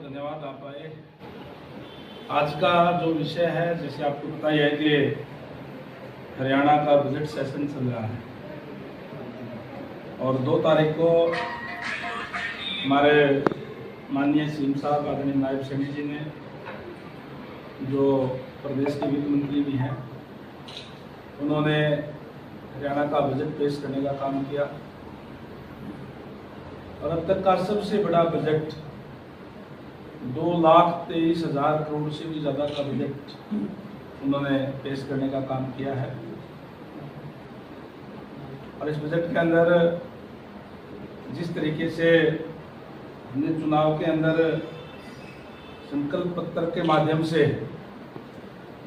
धन्यवाद आप आए। आज का जो विषय है, जैसे आपको पता ही है कि हरियाणा का बजट सेशन चल रहा है और 2 तारीख को हमारे माननीय सीएम साहब आदरणीय नायब सैनी जी ने, जो प्रदेश के वित्त मंत्री भी हैं, उन्होंने हरियाणा का बजट पेश करने का काम किया और अब तक का सबसे बड़ा बजट 2,23,000 करोड़ से भी ज़्यादा का बजट उन्होंने पेश करने का काम किया है। और इस बजट के अंदर जिस तरीके से हमने चुनाव के अंदर संकल्प पत्र के माध्यम से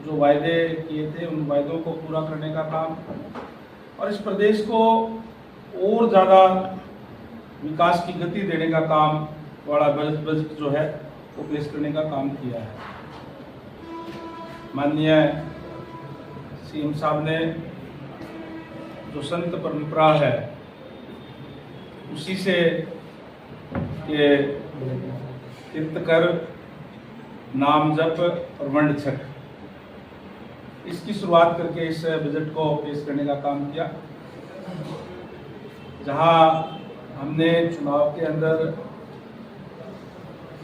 जो वायदे किए थे, उन वायदों को पूरा करने का काम और इस प्रदेश को और ज़्यादा विकास की गति देने का काम वाला बजट जो है वो पेश करने का काम किया है। माननीय सीएम साहब ने जो संत परंपरा है उसी से के तीर्थ कर, नाम जप और वंड छक, इसकी शुरुआत करके इस बजट को पेश करने का काम किया। जहां हमने चुनाव के अंदर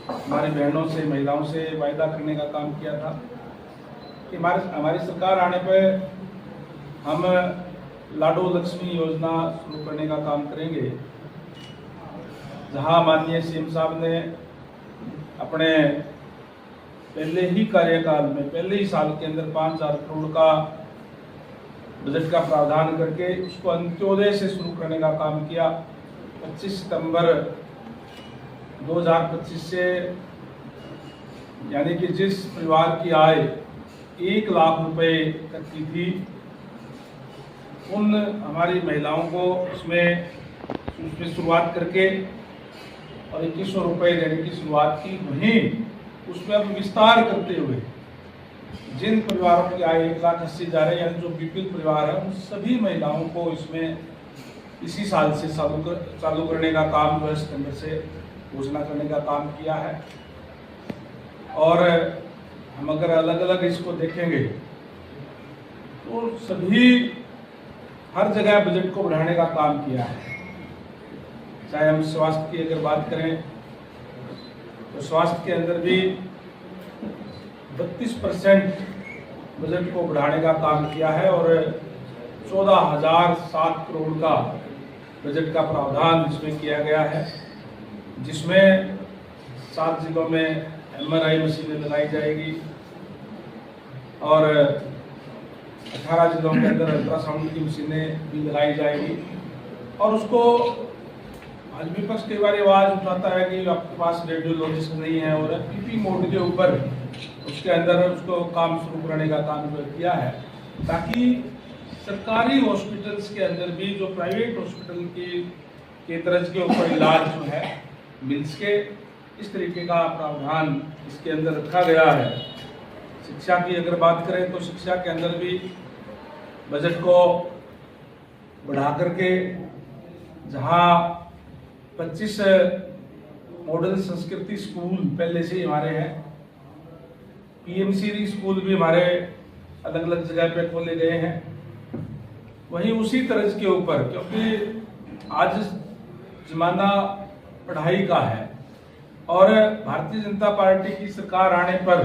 हमारी बहनों से, महिलाओं से वायदा करने का काम किया था कि हमारी सरकार आने पर हम लाडो लक्ष्मी योजना शुरू करने का काम करेंगे। जहां माननीय सीएम साहब ने अपने पहले ही कार्यकाल में, पहले ही साल के अंदर 5,000 करोड़ का बजट का प्रावधान करके उसको अंत्योदय से शुरू करने का काम किया। 25 सितंबर 2025 से, यानी कि जिस परिवार की आय 1 लाख रुपए तक की थी, उन हमारी महिलाओं को उसमें शुरुआत करके और 2100 रुपये देने की शुरुआत की। वहीं उसमें अब विस्तार करते हुए जिन परिवारों की आय 1,80,000 है, यानी जो बीपीएल परिवार है, उन सभी महिलाओं को इसमें इसी साल से चालू करने का काम जो है सितंबर से घोषणा करने का काम किया है। और हम अगर अलग अलग इसको देखेंगे तो सभी हर जगह बजट को बढ़ाने का काम किया है। चाहे हम स्वास्थ्य की अगर बात करें तो स्वास्थ्य के अंदर भी 32% बजट को बढ़ाने का काम किया है और 14,007 करोड़ का बजट का प्रावधान इसमें किया गया है, जिसमें 7 जिलों में MRI मशीनें लगाई जाएगी और 18 जिलों के अंदर अल्ट्रासाउंड की मशीनें भी लगाई जाएगी। और उसको आज विपक्ष कई बार आवाज़ उठाता है कि आपके पास रेडियोलॉजिस्ट नहीं है, और PP मोड के ऊपर उसके अंदर उसको काम शुरू करने का काम किया है, ताकि सरकारी हॉस्पिटल्स के अंदर भी जो प्राइवेट हॉस्पिटल के तर्ज के ऊपर इलाज जो है मिल सके। इस तरीके का प्रावधान इसके अंदर रखा गया है। शिक्षा की अगर बात करें तो शिक्षा के अंदर भी बजट को बढ़ा करके, जहां 25 मॉडल संस्कृति स्कूल पहले से ही हमारे हैं, PMC स्कूल भी हमारे अलग अलग जगह पे खोले गए हैं। वहीं उसी तरह के ऊपर, क्योंकि आज जमाना पढ़ाई का है और भारतीय जनता पार्टी की सरकार आने पर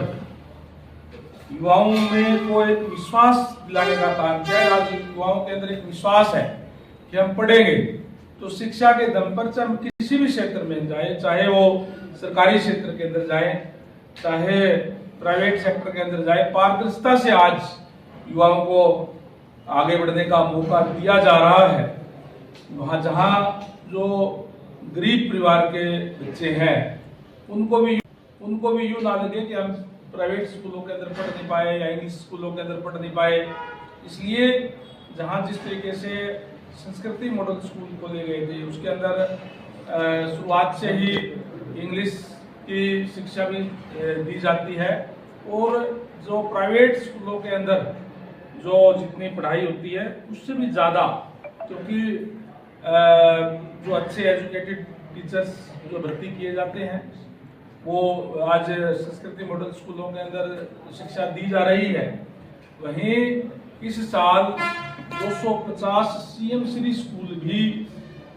युवाओं में को एक विश्वास दिलाने का काम किया है। आज युवाओं के अंदर एक विश्वास है कि हम पढ़ेंगे तो शिक्षा के दम पर हम किसी भी क्षेत्र में जाए, चाहे वो सरकारी क्षेत्र के अंदर जाए, चाहे प्राइवेट सेक्टर के अंदर जाए, पारदर्शिता से आज युवाओं को आगे बढ़ने का मौका दिया जा रहा है। वहाँ जहाँ जो गरीब परिवार के बच्चे हैं उनको भी यूँ ना लगे कि हम प्राइवेट स्कूलों के अंदर पढ़ नहीं पाए या इंग्लिश स्कूलों के अंदर पढ़ नहीं पाए। इसलिए जहाँ जिस तरीके से संस्कृति मॉडल स्कूल खोले गए थे, उसके अंदर शुरुआत से ही इंग्लिश की शिक्षा भी दी जाती है और जो प्राइवेट स्कूलों के अंदर जो जितनी पढ़ाई होती है उससे भी ज़्यादा, क्योंकि जो अच्छे एजुकेटेड टीचर्स जो भर्ती किए जाते हैं वो आज संस्कृति मॉडल स्कूलों के अंदर शिक्षा दी जा रही है। वहीं इस साल 250 सीएम श्री स्कूल भी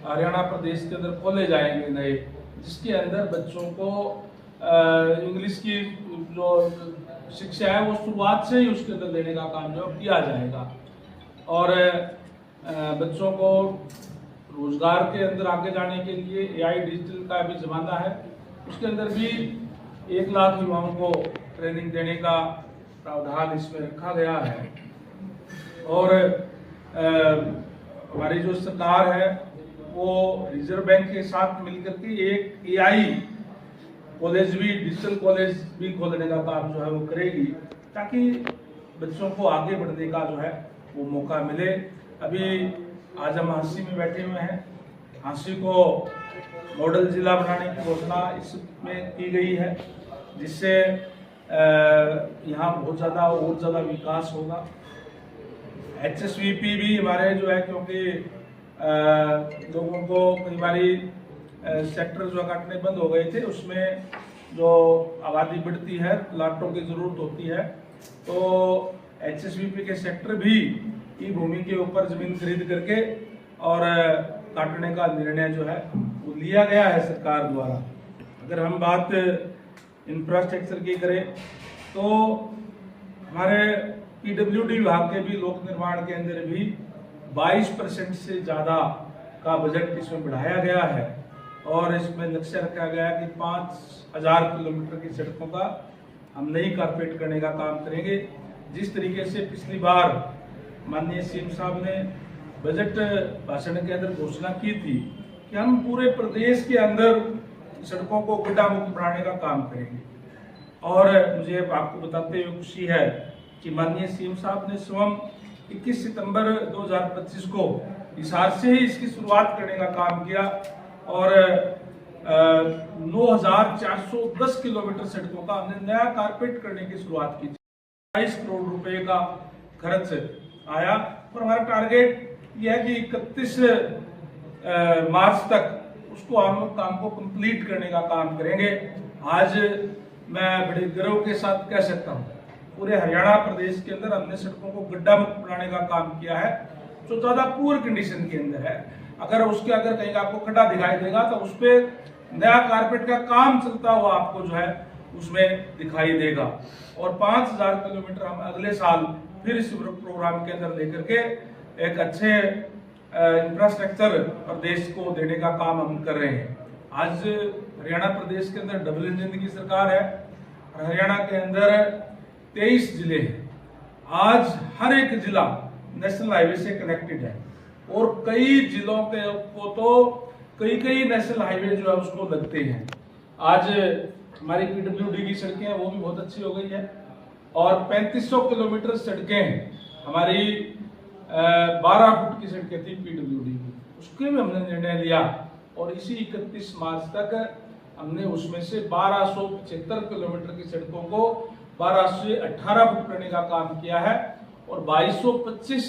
हरियाणा प्रदेश के अंदर खोले जाएंगे नए, जिसके अंदर बच्चों को इंग्लिश की जो शिक्षा है वो शुरुआत से ही उसके अंदर देने का काम जो किया जाएगा। और बच्चों को रोजगार के अंदर आगे जाने के लिए एआई डिजिटल का भी जमाना है, उसके अंदर भी 1 लाख युवाओं को ट्रेनिंग देने का प्रावधान इसमें रखा गया है। और हमारी जो सरकार है वो रिजर्व बैंक के साथ मिलकर के एक एआई कॉलेज भी, डिजिटल कॉलेज भी खोलने का काम जो है वो करेगी, ताकि बच्चों को आगे बढ़ने का जो है वो मौका मिले। अभी आज हम हांसी में बैठे हुए हैं, हांसी को मॉडल जिला बनाने की घोषणा इसमें की गई है, जिससे यहाँ बहुत ज़्यादा और ज़्यादा विकास होगा। HSVP भी हमारे जो है, क्योंकि लोगों को कई बारी सेक्टर जो काटने बंद हो गए थे, उसमें जो आबादी बढ़ती है, प्लाटों की ज़रूरत होती है, तो HSVP के सेक्टर भी ई भूमि के ऊपर ज़मीन खरीद करके और काटने का निर्णय जो है वो लिया गया है सरकार द्वारा। अगर हम बात इंफ्रास्ट्रक्चर की करें तो हमारे PWD विभाग के भी लोक निर्माण के अंदर भी 22% से ज़्यादा का बजट इसमें बढ़ाया गया है और इसमें लक्ष्य रखा गया है कि 5000 किलोमीटर की सड़कों का हम नई कारपेट करने का काम करेंगे। जिस तरीके से पिछली बार माननीय सीएम साहब ने बजट भाषण के अंदर घोषणा की थी कि हम पूरे प्रदेश के अंदर सड़कों को गड्ढा मुक्त बनाने का काम करेंगे, और मुझे आपको बताते हुए खुशी है कि माननीय सीएम साहब ने स्वयं 21 सितंबर 2025 को हिसार से ही इसकी शुरुआत करने का काम किया और 9410 किलोमीटर सड़कों का हमने नया कारपेट करने की शुरुआत की। 22 करोड़ रुपए का खर्च आया और हमारा टारगेट यह है कि 31 मार्च तक उसको हम काम को कंप्लीट करने का काम करेंगे। आज मैं बड़े गर्व के साथ कह सकता हूँ पूरे हरियाणा प्रदेश के अंदर हमने सड़कों को गड्ढा मुक्त बनाने का काम किया है, जो ज्यादा पुअर कंडीशन के अंदर है। अगर उसके अगर कहीं आपको खड्डा दिखाई देगा तो उस पर नया कारपेट का काम चलता हुआ आपको जो है उसमें दिखाई देगा। और 5000 किलोमीटर हम अगले साल फिर इस प्रोग्राम के अंदर लेकर के एक अच्छे इंफ्रास्ट्रक्चर प्रदेश को देने का काम हम कर रहे हैं। आज हरियाणा प्रदेश के अंदर डबल इंजन की सरकार है और हरियाणा के अंदर 23 जिले हैं। आज हर एक जिला नेशनल हाईवे से कनेक्टेड है और कई जिलों के को तो कई नेशनल हाईवे जो है उसको लगते हैं। आज हमारी PWD की सड़कें हैं वो भी बहुत अच्छी हो गई है और 3500 किलोमीटर सड़कें हमारी 12 फुट की सड़कें थी PWD की, उसके भी हमने निर्णय लिया और इसी 31 मार्च तक हमने उसमें से 1275 किलोमीटर की सड़कों को 12 से 18 फुट करने का काम किया है और 2225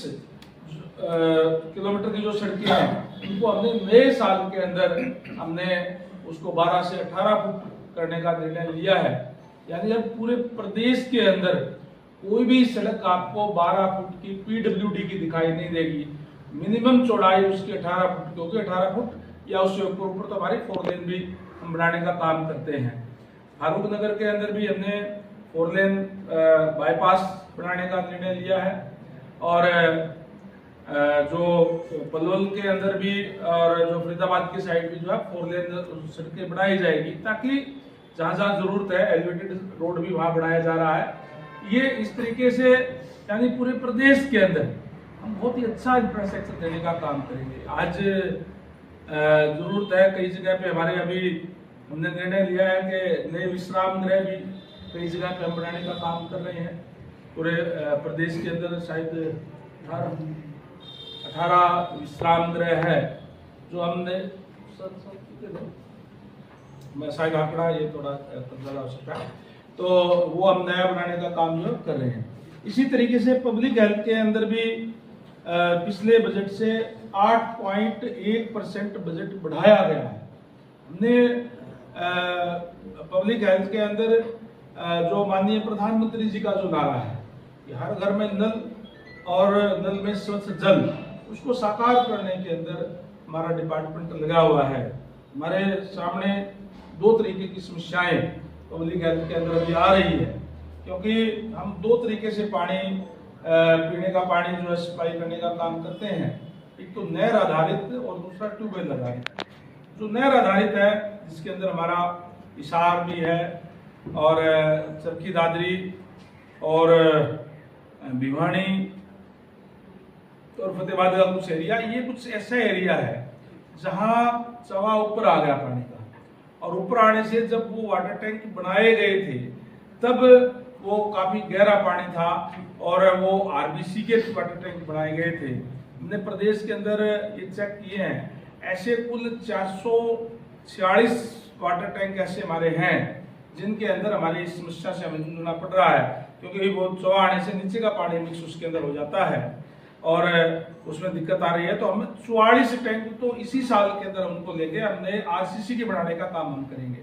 किलोमीटर की जो सड़कें हैं उनको हमने नए साल के अंदर हमने उसको 12 से 18 फुट करने का निर्णय लिया है। यानी अब पूरे प्रदेश के अंदर कोई भी सड़क आपको 12 फुट की PWD की दिखाई नहीं देगी। मिनिमम चौड़ाई उसकी 18 फुट की होगी, 18 फुट या उससे ऊपर तो हमारी 4 लेन भी हम बनाने का काम करते हैं। फारूक नगर के अंदर भी हमने 4 लेन बाईपास बनाने का निर्णय लिया है और जो पलवल के अंदर भी और जो फरीदाबाद की साइड भी जो है 4 लेन सड़कें बनाई जाएगी, ताकि जहाँ जहाँ जरूरत है एलिवेटेड रोड भी वहाँ बनाया जा रहा है। ये इस तरीके से यानी पूरे प्रदेश के अंदर हम बहुत ही अच्छा इंफ्रास्ट्रक्चर देने का काम करेंगे। आज जरूरत है कई जगह पे हमारे अभी हमने निर्णय लिया है कि नए विश्राम गृह भी कई जगह पे हम बनाने का काम कर रहे हैं। पूरे प्रदेश के अंदर शायद 18 विश्राम गृह है जो हमने मैं शायद आंकड़ा ये थोड़ा ज़्यादा हो सकता है, तो वो हम नया बनाने का काम जो कर रहे हैं। इसी तरीके से पब्लिक हेल्थ के अंदर भी पिछले बजट से 8.1% बजट बढ़ाया गया है। हमने पब्लिक हेल्थ के अंदर जो माननीय प्रधानमंत्री जी का जो नारा है कि हर घर में नल और नल में स्वच्छ जल, उसको साकार करने के अंदर हमारा डिपार्टमेंट लगा हुआ है। हमारे सामने दो तरीके की समस्याएं पब्लिक हेल्थ के अंदर अभी आ रही है, क्योंकि हम दो तरीके से पानी पीने का पानी जो है सप्लाई करने का काम करते हैं। एक तो नहर आधारित और दूसरा ट्यूबवेल आधारित। जो नहर आधारित है जिसके अंदर हमारा हिसार भी है और चरखी दादरी और भिवानी और फतेहाबाद का कुछ एरिया, ये कुछ ऐसा एरिया है जहां चवा ऊपर आ गया पानी का, और ऊपर आने से जब वो वाटर टैंक बनाए गए थे तब वो काफी गहरा पानी था और वो आरबीसी के वाटर टैंक बनाए गए थे। हमने प्रदेश के अंदर ये चेक किए हैं, ऐसे कुल 446 वाटर टैंक ऐसे हमारे हैं जिनके अंदर हमारी इस समस्या से हमें जूझना पड़ रहा है, क्योंकि वो चवा आने से नीचे का पानी मिक्स उसके अंदर हो जाता है और उसमें दिक्कत आ रही है। तो हम 44 टैंक तो इसी साल के अंदर उनको लेके हमने आरसीसी के बढ़ाने का काम हम करेंगे।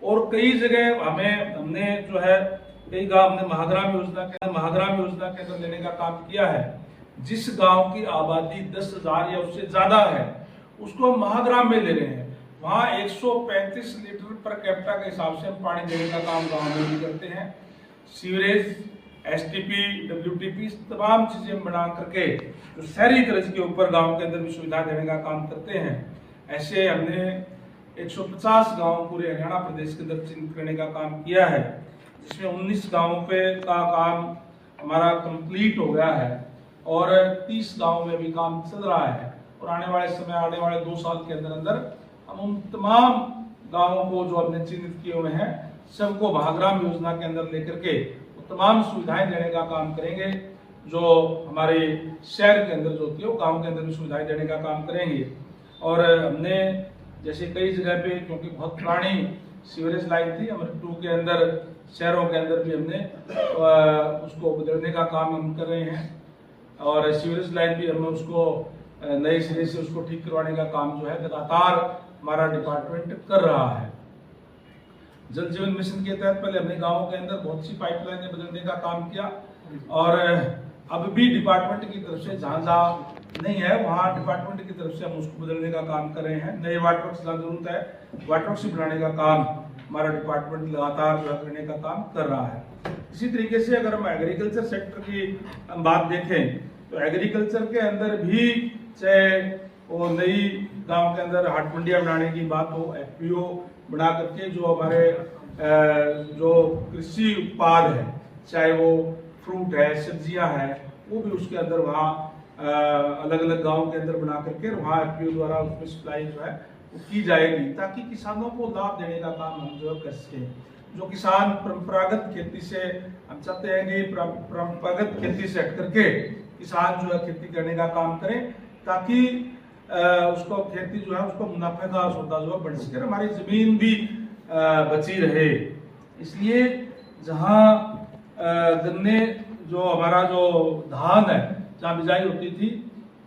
और कई जगह हमने जो है कई गांव हमने महाग्राम योजना के अंदर लेने का काम किया है। जिस गांव की आबादी 10,000 या उससे ज्यादा है उसको हम महाग्राम में ले रहे हैं। वहां 135 लीटर पर कैपिटा के हिसाब से हम पानी देने का काम गांव में भी करते हैं। सीवरेज, एसटीपी, डब्ल्यूटीपी, तमाम चीजें हम बना करके जो शहरी तर्ज के ऊपर गांव के अंदर भी सुविधा देने का काम करते हैं। ऐसे हमने 150 गांव पूरे हरियाणा प्रदेश के अंदर चिन्हित करने का काम किया है, जिसमें 19 गांवों पे का काम हमारा कंप्लीट हो गया है और 30 गांवों में भी काम चल रहा है। और आने वाले 2 साल के अंदर अंदर हम उन तमाम गांवों को जो हमने चिन्हित किए हुए हैं सबको महाग्राम योजना के अंदर लेकर के तमाम सुविधाएं देने का काम करेंगे। जो हमारे शहर के अंदर जो होती है वो गांव के अंदर भी सुविधाएं देने का काम करेंगे। और हमने जैसे कई जगह पे, क्योंकि बहुत पुरानी सीवरेज लाइन थी अमृत 2 के अंदर, शहरों के अंदर भी हमने उसको बदलने का काम हम कर रहे हैं और सीवरेज लाइन भी हमें उसको नए सिरे से उसको ठीक करवाने का काम जो है लगातार हमारा डिपार्टमेंट कर रहा है। जल जीवन मिशन के तहत पहले हमने गांवों के अंदर बहुत सी पाइपलाइनें बदलने का काम किया और अब भी डिपार्टमेंट की तरफ से जहां जहां नहीं है वहां डिपार्टमेंट की तरफ से हम उसको बदलने का काम कर रहे हैं। नए वाटरवर्क्स जहां जरूरत है वाटरवर्क्स बनाने का काम हमारा डिपार्टमेंट लगातार जो करने का काम कर रहा है। इसी तरीके से अगर हम एग्रीकल्चर सेक्टर की हम बात देखें तो एग्रीकल्चर के अंदर भी चाहे वो नई गांव के अंदर हाट मंडियां बनाने की बात हो, एफपीओ बना करके जो हमारे जो कृषि उत्पाद है, चाहे वो फ्रूट है, सब्जियां हैं, वो भी उसके अंदर वहाँ अलग अलग गांव के अंदर बना करके वहाँ एफपीओ द्वारा उसमें सप्लाई जो है वो की जाएगी, ताकि किसानों को लाभ देने का काम हम जो कर सकें। जो किसान परंपरागत खेती से, हम चाहते हैं कि परंपरागत खेती से हट करके किसान जो है खेती करने का काम करें, ताकि उसको खेती जो है उसको मुनाफे का सौदा जो है बढ़ सके, हमारी जमीन भी बची रहे। इसलिए जहाँ गन्ने जो हमारा जो धान है जहाँ बिजाई होती थी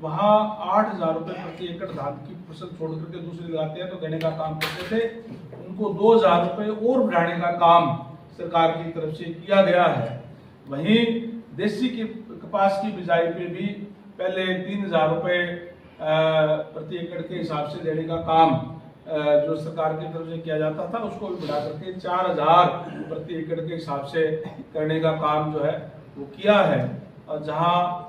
वहाँ 8,000 रुपये प्रति एकड़ धान की फसल छोड़ करके दूसरी लगाते हैं तो देने का काम करते थे, उनको 2,000 रुपये और बढ़ाने का काम सरकार की तरफ से किया गया है। वहीं देसी की कपास की बिजाई पे भी पहले 3,000 रुपये प्रति एकड़ के हिसाब से देने का काम जो सरकार की तरफ से किया जाता था उसको भी बढ़ा करके 4,000 प्रति एकड़ के हिसाब से करने का काम जो है वो किया है। और जहाँ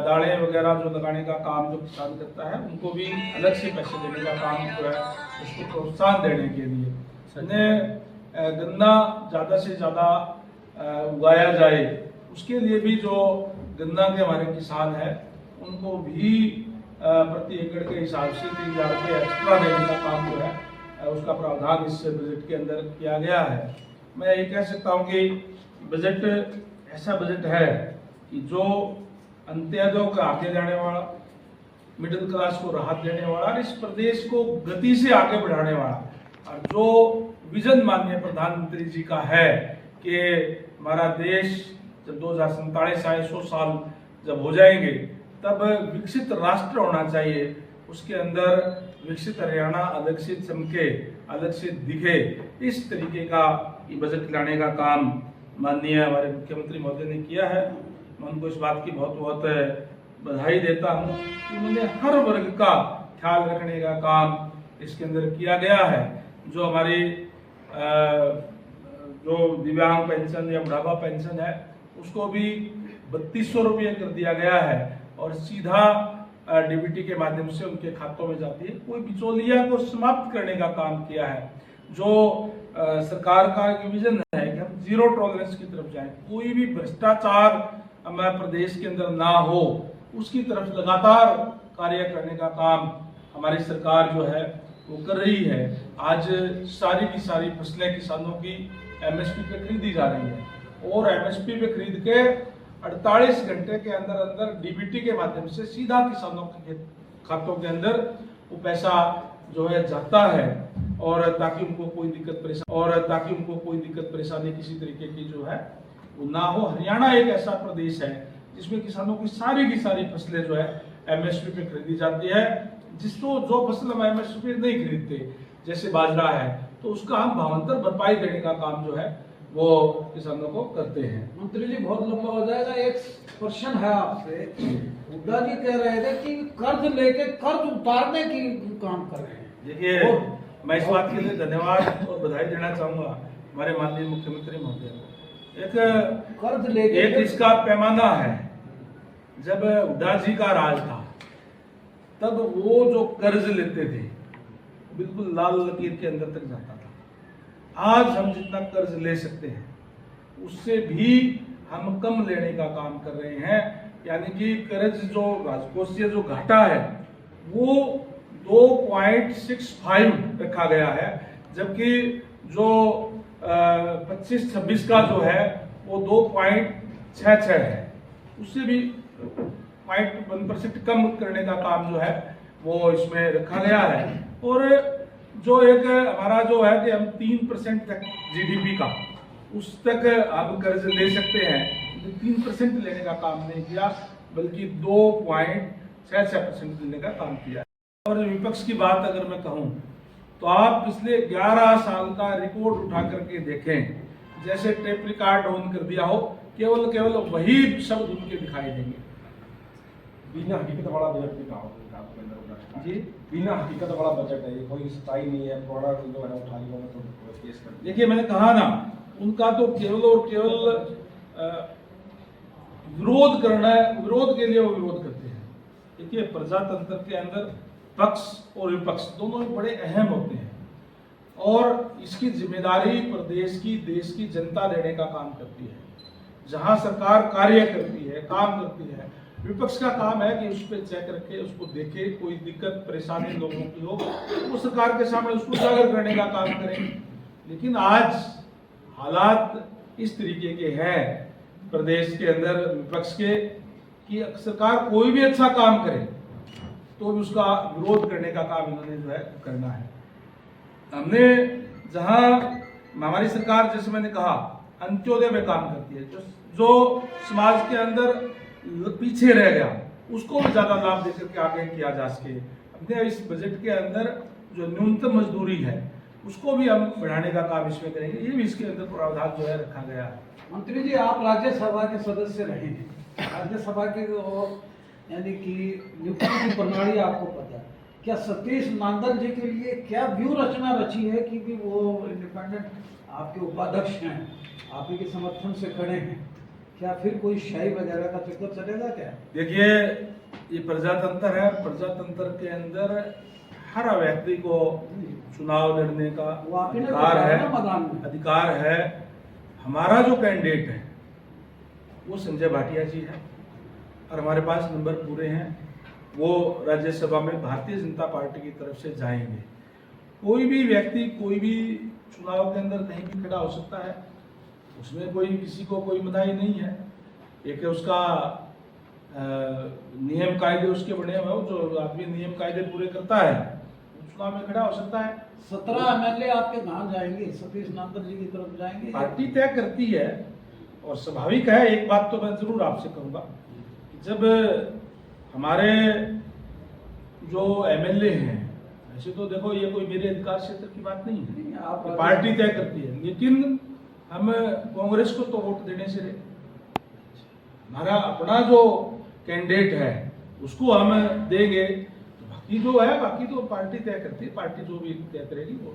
दालें वगैरह जो लगाने का काम जो किसान करता है उनको भी अलग से पैसे देने का काम जो है उसको प्रोत्साहन देने के लिए गन्ना ज़्यादा से ज़्यादा उगाया जाए, उसके लिए भी जो गन्ना के हमारे किसान हैं उनको भी प्रति एकड़ के हिसाब से 3,000 रुपये एक्स्ट्रा देने का काम जो है उसका प्रावधान इस बजट के अंदर किया गया है। मैं ये कह सकता हूँ कि बजट ऐसा बजट है कि जो अंत्योदय को आगे जाने वाला, मिडिल क्लास को राहत देने वाला और इस प्रदेश को गति से आगे बढ़ाने वाला, और जो विजन माननीय प्रधानमंत्री जी का है कि हमारा देश जब 2047 आए 100 साल जब हो जाएंगे तब विकसित राष्ट्र होना चाहिए, उसके अंदर विकसित हरियाणा अलग से चमके, अलग से दिखे, इस तरीके का ये बजट लाने का काम माननीय हमारे मुख्यमंत्री महोदय ने किया है। मैं उनको इस बात की बहुत बहुत बधाई देता हूँ। उन्होंने हर वर्ग का ख्याल रखने का काम इसके अंदर किया गया है। जो हमारी जो दिव्यांग पेंशन या बुढ़ापा पेंशन है उसको भी 3200 रुपये कर दिया गया है और सीधा डीबीटी के माध्यम से उनके खातों में जाती है। कोई बिचौलिया को समाप्त करने का काम किया है। जो सरकार का एक विजन है कि हम जीरो टॉलरेंस की तरफ जाएं, कोई भी भ्रष्टाचार हमारे प्रदेश के अंदर ना हो, उसकी तरफ लगातार कार्य करने का काम हमारी सरकार जो है वो कर रही है। आज सारी की सारी फसलें किसानों की एमएसपी पे खरीदी जा रही है और एमएसपी पे खरीद के 48 घंटे के अंदर अंदर डीबीटी के माध्यम से सीधा किसानों के खातों के अंदर वो पैसा जो है जाता है और ताकि उनको कोई दिक्कत परेशानी किसी तरीके की जो है वो ना हो। हरियाणा एक ऐसा प्रदेश है जिसमें किसानों की सारी फसलें जो है एमएसपी पे खरीदी जाती है। जिसको जो फसल हम एमएसपी पे नहीं खरीदते जैसे बाजरा है तो उसका हम भावांतर भरपाई देने का काम जो है वो किसानों को करते हैं। मंत्री जी बहुत लंबा हो जाएगा, एक क्वेश्चन है आपसे। हुड्डा जी कह रहे थे कि कर्ज लेके कर्ज उतारने की काम कर रहे हैं। देखिए, मैं इस बात के लिए धन्यवाद और बधाई देना चाहूंगा हमारे माननीय मुख्यमंत्री महोदय को। एक कर्ज लेके एक इसका पैमाना है। जब हुड्डा जी का राज था तब वो जो कर्ज लेते थे बिल्कुल लाल लकीर के अंदर तक जाता था। आज हम जितना कर्ज ले सकते हैं उससे भी हम कम लेने का काम कर रहे हैं। यानी कि कर्ज जो राजकोषीय जो घाटा है वो 2.65 रखा गया है, जबकि जो 25-26 का जो है वो 2.66 है। उससे भी 0.1% कम करने का काम जो है वो इसमें रखा गया है। और जो एक हमारा जो है कि हम 3% तक जीडीपी का उस तक अब कर्ज ले सकते हैं, 3% लेने का काम नहीं किया बल्कि 2.66% लेने का काम किया। और विपक्ष की बात अगर मैं कहूं तो आप पिछले 11 साल का रिकॉर्ड उठा करके देखें, जैसे टेप रिकॉर्ड ऑन कर दिया हो, केवल वही शब्द उनके दिखाई देंगे। बिना हकीकत वाला बजट भी कहा जी, बिना हकीकत वाला बजट है, ये कोई सच्चाई नहीं है। पुराना जो है उठा लिया तो पेश कर। देखिए, मैंने कहा ना, उनका तो केवल और केवल विरोध करना है, विरोध के लिए वो विरोध करते हैं। देखिए, प्रजातंत्र के अंदर पक्ष और विपक्ष दोनों ही बड़े अहम होते हैं और इसकी जिम्मेदारी प्रदेश की, देश की जनता लेने का काम करती है। जहां सरकार कार्य करती है, काम करती है, विपक्ष का काम है कि उस पर चेक रखे, उसको देखे, कोई दिक्कत परेशानी लोगों की हो वो सरकार के सामने उसको उजागर करने का काम करें। लेकिन आज हालात इस तरीके के हैं प्रदेश के अंदर विपक्ष के कि सरकार कोई भी अच्छा काम करे तो भी उसका विरोध करने का काम इन्होंने जो है करना है। हमने जहां हमारी सरकार, जैसे मैंने कहा, अंत्योदय में काम करती है, जो समाज के अंदर पीछे रह गया उसको भी ज्यादा लाभ देकर के आगे किया जा सके। हमने इस बजट के अंदर जो न्यूनतम मजदूरी है उसको भी हम बढ़ाने का काम इसमें करेंगे। ये भी इसके अंदर प्रावधान जो है रखा गया है। मंत्री जी, आप राज्यसभा के सदस्य रहे हैं, राज्यसभा के यानी कि नियुक्ति की प्रणाली आपको पता है। क्या सतीश नांदल जी के लिए क्या व्यू रचना रची है कि भी वो इंडिपेंडेंट आपके उपाध्यक्ष हैं, आप ही के समर्थन से खड़े हैं, क्या फिर कोई शाही वगैरह का चक्कर चलेगा क्या? देखिए, ये प्रजातंत्र है, प्रजातंत्र के अंदर हर व्यक्ति को चुनाव लड़ने का अधिकार है। हमारा जो कैंडिडेट है वो संजय भाटिया जी है और हमारे पास नंबर पूरे हैं। वो राज्यसभा में भारतीय जनता पार्टी की तरफ से जाएंगे। कोई भी व्यक्ति कोई भी चुनाव के अंदर कहीं भी खड़ा हो सकता है, उसमें कोई किसी को कोई मनाही नहीं है। एक उसका नियम कायदे उसके बने हुए, जो आदमी नियम कायदे पूरे करता है चुनाव में खड़ा हो सकता है। 17 एमएलए आपके कहाँ जाएंगे? सतीश नांदल जी की तरफ जाएंगे? पार्टी तय करती है और स्वाभाविक है। एक बात तो मैं जरूर आपसे कहूंगा, जब हमारे जो एमएलए हैं वैसे तो देखो ये कोई मेरे अधिकार क्षेत्र की बात नहीं है, नहीं, आप ये पार्टी तय करती है, लेकिन हम कांग्रेस को तो वोट देने से रहे। हमारा अपना जो कैंडिडेट है उसको हम देंगे, तो बाकी जो है बाकी तो पार्टी तय करती है, पार्टी जो भी तय करेगी वो।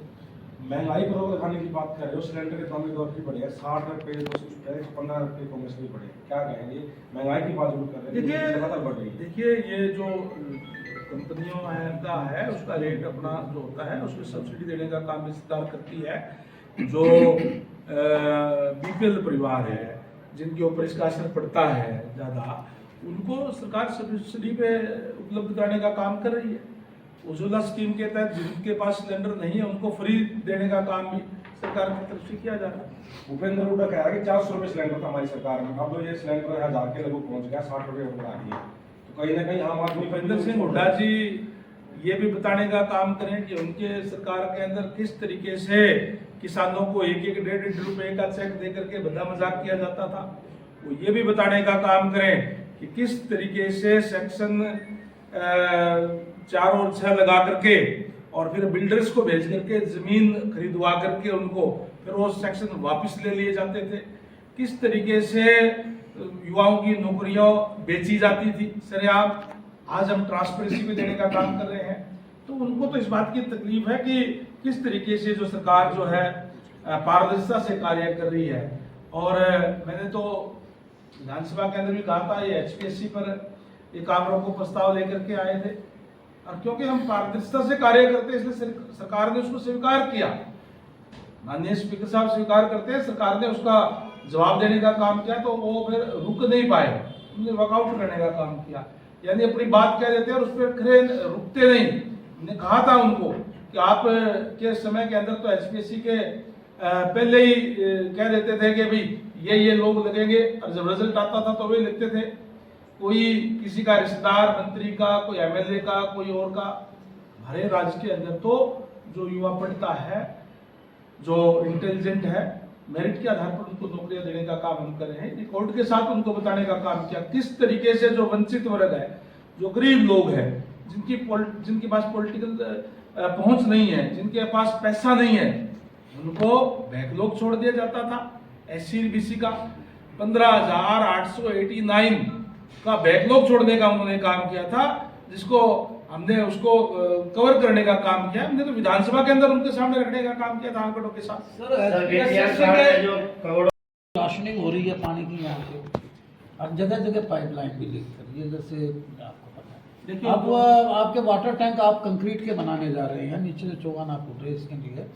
महंगाई पर रोक लगाने की बात कर रहे हो, सिलेंडर के दाम में तो भी बढ़े 60 रुपए 15 रुपए कांग्रेस भी बढ़े, क्या कहेंगे? महंगाई की बात जरूर कर रहे हैं, लगातार बढ़ रही है। देखिए ये जो कंपनियों का है उसका रेट अपना जो होता है उसमें सब्सिडी देने का काम भी सरकार करती है। जो बीपीएल परिवार है जिनके ऊपर इसका असर पड़ता है ज़्यादा, उनको सरकार सब्सिडी पे उपलब्ध कराने का काम कर रही है। उज्ज्वला स्कीम के तहत जिनके पास सिलेंडर नहीं है उनको फ्री देने का काम भी सरकार की तरफ से किया जा रहा है। भूपेंद्र हुड्डा कह रहा है कि 400 रुपए सिलेंडर था हमारी सरकार में, अब ये सिलेंडर 1000 के लगभग पहुंच गया, 60 रुपए बढ़ा दिए। तो कहीं ना कहीं आम आदमी भूपेंद्र सिंह हुड्डा जी ये भी बताने का काम करें कि उनके सरकार के अंदर किस तरीके से किसानों को 1-1 रुपए का चेक दे करके बड़ा मजाक किया जाता था। वो ये भी बताने का काम करें कि किस तरीके से सेक्शन 4 और 6 लगा करके और फिर बिल्डर्स को भेज करके जमीन खरीदवा करके उनको फिर वो सेक्शन वापस ले लिए जाते थे। किस तरीके से युवाओं की नौकरियां बेची जाती थी सरेआम। आज हम ट्रांसपेरेंसी भी देने का काम कर रहे हैं, तो उनको तो इस बात की तकलीफ है कि किस तरीके से जो सरकार जो है पारदर्शिता से कार्य कर रही है। और मैंने तो विधानसभा के अंदर भी कहा था ये एचपीएससी पर ये काम रोको प्रस्ताव लेकर के आए थे, और क्योंकि हम पारदर्शिता से कार्य करते हैं इसलिए सरकार ने उसको स्वीकार किया। माननीय स्पीकर साहब स्वीकार करते हैं, सरकार ने उसका जवाब देने का काम किया तो वो फिर रुक नहीं पाए, उन्होंने वॉकआउट करने का काम किया, यानी अपनी बात कह देते हैं और उस पर खड़े रुकते नहीं। हमने कहा था उनको कि आप के समय के अंदर तो एचपीएससी के पहले ही कह देते थे कि भाई ये लोग लगेंगे, और जब रिजल्ट आता था तो वे लिखते थे कोई किसी का रिश्तेदार मंत्री का, कोई एमएलए का, कोई और का। हमारे राज्य के अंदर तो जो युवा पढ़ता है, जो इंटेलिजेंट है, मेरिट के आधार पर उनको नौकरियां देने का काम हम कर रहे हैं। रिकॉर्ड के साथ उनको बताने का काम किया किस तरीके से जो वंचित वर्ग है, जो गरीब लोग हैं, जिनके पास पॉलिटिकल पहुंच नहीं है, जिनके पास पैसा नहीं है, उनको बैकलॉग छोड़ दिया जाता था। एससी बीसी का 15,889 का बैकलॉग छोड़ने का उन्होंने काम किया था, जिसको हमने उसको कवर करने का काम किया। हमने तो विधानसभा के अंदर उनके सामने रखने का काम किया था आंकड़ों के साथ। राशनिंग हो रही है पानी की यहाँ पे, और जगह जगह पाइपलाइन भी लीक कर रही है, जैसे आपको पता है। देखिए अब आपके वाटर टैंक आप कंक्रीट के बनाने जा रहे हैं, नीचे से 54 फुट है इसके लिए,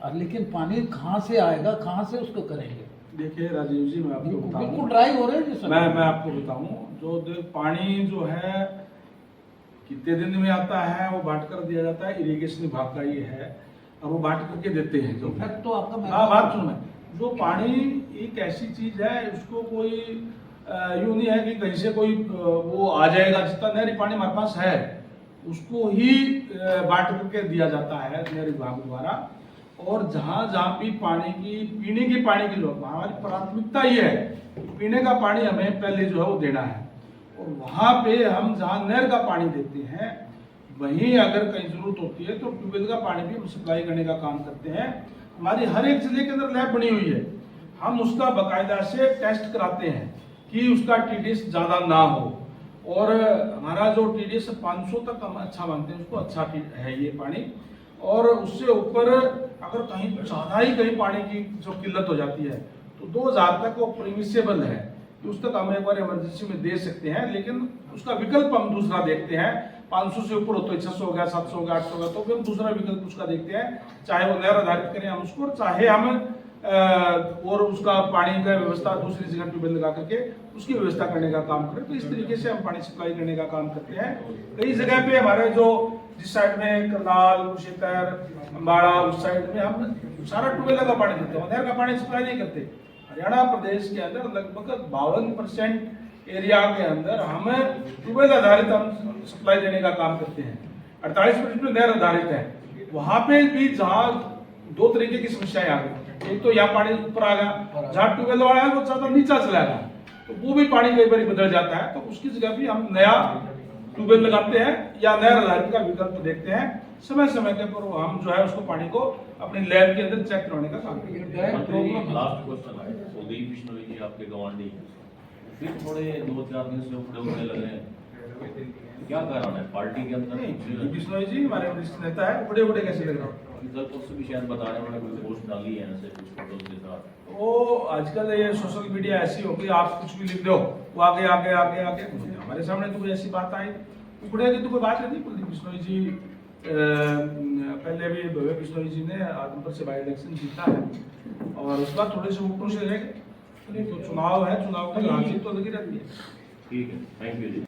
और लेकिन पानी कहाँ से आएगा, कहाँ से उसको करेंगे? देखिए राजीव जी, मैं आपको बताऊं, बिल्कुल ड्राई हो रहे हैं। मैं आपको बताऊं, जो पानी जो है कितने दिन में आता है वो बांट कर दिया जाता है, इरिगेशन विभाग का ये है, और वो बांट करके देते हैं। जो तो आपका हाँ बात सुनो, जो पानी एक ऐसी चीज है, उसको कोई यूं नहीं है कि कहीं से कोई वो आ जाएगा। जितना नहरी पानी हमारे पास है उसको ही बांट करके दिया जाता है नहरी विभाग द्वारा। और जहाँ जहाँ भी पानी की, पीने के पानी की लोग, हमारी प्राथमिकता ये है पीने का पानी हमें पहले जो है वो देना है। और वहाँ पे हम जहाँ नहर का पानी देते हैं, वहीं अगर कहीं जरूरत होती है तो ट्यूबवेल का पानी भी हम सप्लाई करने का काम करते हैं। हमारी हर एक जिले के अंदर लैब बनी हुई है, हम उसका बाकायदा से टेस्ट कराते हैं कि उसका टीडीएस ज़्यादा ना हो। और हमारा जो टीडीएस 500 तक हम अच्छा मानते हैं, उसको अच्छा है ये पानी। और उससे ऊपर अगर कहीं ज़्यादा ही कहीं पानी की जो किल्लत हो जाती है तो 2000 तक वो परमिसेबल है कि उस तक हम एक बार इमरजेंसी में दे सकते हैं। लेकिन उसका विकल्प हम दूसरा देखते हैं, 500 से ऊपर हो तो 600 हो गया, 700 हो गया, 800 हो गया, तो फिर हम दूसरा विकल्प उसका देखते हैं, चाहे वो नहर आधारित करें हम उसको, चाहे हम और उसका पानी का व्यवस्था दूसरी जगह ट्यूबवेल लगा करके उसकी व्यवस्था करने का काम करें। तो इस तरीके से हम पानी सप्लाई करने का काम करते हैं। कई जगह पे हमारे जो जिस साइड में करनाल, कुरुक्षेत्र, अम्बाड़ा, उस साइड में हम सारा ट्यूबवेल का पानी देते हैं, नहर का पानी सप्लाई नहीं करते। हरियाणा प्रदेश के अंदर लगभग 52% एरिया के अंदर हम ट्यूबवेल आधारित हम सप्लाई देने का काम करते हैं, 48% में नहर आधारित है। वहाँ पे भी जहाँ दो तरीके की समस्याएं आ गई, एक तो यहाँ पानी ऊपर आ गया, जहाँ ट्यूबवेल वाला है वो ज्यादा नीचा चला गया, तो वो भी पानी कई बार बदल जाता है, तो उसकी जगह भी हम नया ट्यूबवेल लगाते हैं या नहर आधारित का विकल्प देखते हैं। समय समय के ऊपर हम जो है उसको पानी को अपनी लैब के अंदर चेक करवाने का काम करेंगे। लास्ट क्वेश्चन है, कुलदीप बिश्नोई जी आपके गवांडी फिर थोड़े 2-4 दिन से उपड़े उठने लग रहे हैं, क्या कारण है? पार्टी के अंदर नहीं, बिश्नोई जी हमारे वरिष्ठ नेता है, बड़े बड़े कैसे लग रहे हैं? कल परसों भी शायद बता रहे हैं उन्होंने कोई पोस्ट डाली है ऐसे कुछ फोटोज के साथ। वो आजकल ये सोशल मीडिया ऐसी हो गई, आप कुछ भी लिख दो वो आगे आगे आगे आगे हमारे सामने तो कोई ऐसी बात आई उखड़े की तो कोई बात नहीं। कुलदीप बिश्नोई जी पहले भी भव्य बिश्नोई जी ने आदमपुर से बाई इलेक्शन जीता है और उस बार थोड़े से ऊपर से रह गए। तो चुनाव है, चुनाव की हार जीत तो लगी रहती है। ठीक है, थैंक यू जी।